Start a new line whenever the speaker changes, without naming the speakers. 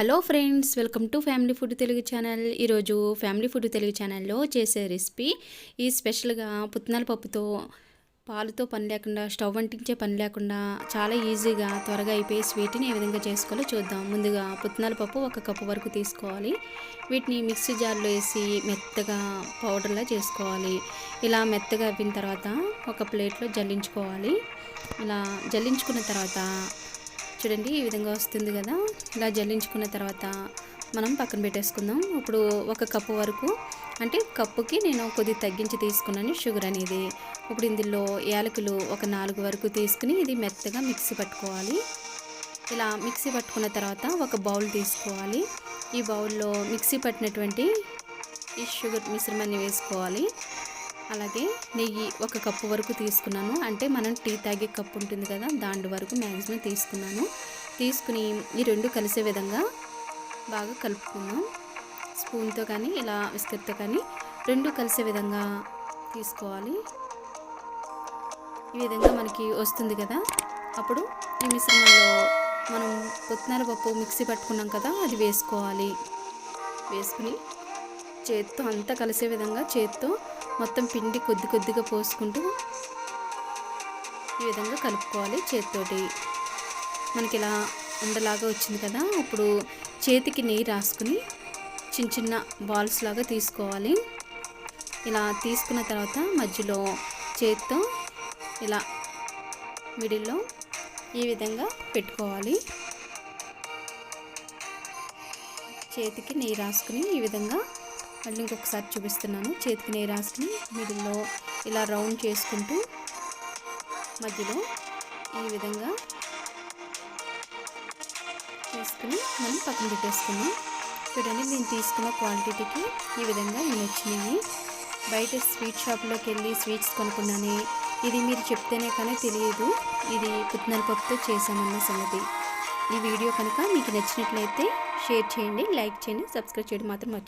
Hello friends, welcome to family food Telugu channel. ఈరోజు family food Telugu ఛానల్లో చేసే రెసిపీ ఈ స్పెషల్గా పుట్నాల పప్పుతో పాలుతో పని లేకుండా, స్టవ్ అంటించే పని లేకుండా చాలా ఈజీగా త్వరగా అయిపోయే స్వీట్ని ఏ విధంగా చేసుకోవాలో చూద్దాం. ముందుగా పుట్నాల పప్పు 1 కప్పు వరకు తీసుకోవాలి. వీటిని మిక్సీ జార్లో వేసి మెత్తగా పౌడర్లా చేసుకోవాలి. ఇలా మెత్తగా అయిపోయిన తర్వాత ఒక ప్లేట్లో జల్లించుకోవాలి. ఇలా జల్లించుకున్న తర్వాత చూడండి, ఈ విధంగా వస్తుంది కదా. ఇలా జల్లించుకున్న తర్వాత మనం పక్కన పెట్టేసుకుందాం. ఇప్పుడు 1 కప్పు వరకు, అంటే కప్పుకి నేను కొద్దిగా తగ్గించి తీసుకున్నాను షుగర్ అనేది. ఇప్పుడు ఇందులో యాలకులు ఒక 4 వరకు తీసుకుని ఇది మెత్తగా మిక్సీ పట్టుకోవాలి. ఇలా మిక్సీ పట్టుకున్న తర్వాత ఒక బౌల్ తీసుకోవాలి. ఈ బౌల్లో మిక్సీ పట్టినటువంటి ఈ షుగర్ మిశ్రమాన్ని వేసుకోవాలి. అలాగే నెయ్యి 1 కప్పు వరకు తీసుకున్నాను, అంటే మనం టీ తాగే కప్పు ఉంటుంది కదా, దాని వరకు మ్యాక్సిమం తీసుకున్నాను. తీసుకుని ఈ రెండు కలిసే విధంగా బాగా కలుపుకుందాం. స్పూన్తో కానీ ఇలా విస్కర్తో కానీ రెండు కలిసే విధంగా తీసుకోవాలి. ఈ విధంగా మనకి వస్తుంది కదా. అప్పుడు ఈ మిశ్రమంలో మనం పుట్నాల పప్పు మిక్సీ పట్టుకున్నాం కదా, అది వేసుకోవాలి. వేసుకుని చేత్తో అంతా కలిసే విధంగా చేత్తో మొత్తం పిండి కొద్ది కొద్దిగా పోసుకుంటూ ఈ విధంగా కలుపుకోవాలి చేతితోటి. మనకి ఇలా ఉండలాగా వచ్చింది కదా. ఇప్పుడు చేతికి నెయ్యి రాసుకుని చిన్న చిన్న బాల్స్ లాగా తీసుకోవాలి. ఇలా తీసుకున్న తర్వాత మధ్యలో చేత్తో ఇలా మిడిల్లో ఈ విధంగా పెట్టుకోవాలి. చేతికి నెయ్యి రాసుకుని ఈ విధంగా మళ్ళీ ఇంకొకసారి చూపిస్తున్నాను. చేతికి నెయ్యి రాసుకుని మిడిల్లో ఇలా రౌండ్ చేసుకుంటూ మధ్యలో ఈ విధంగా చేసుకుని మనం పక్కన పెట్టేసుకున్నాం. చూడండి, నేను తీసుకున్న క్వాంటిటీకి ఈ విధంగా నేను వచ్చినాయి. బయట స్వీట్ షాప్లోకి వెళ్ళి స్వీట్స్ కొనుక్కున్నాను. ఇది మీరు చెప్తేనే కానీ తెలియదు ఇది పుట్నాల పప్పుతో చేశామన్న సంగతి. ఈ వీడియో కనుక మీకు నచ్చినట్లయితే షేర్ చేయండి, లైక్ చేయండి, సబ్స్క్రైబ్ చేయడం మాత్రం మర్చిపోకండి.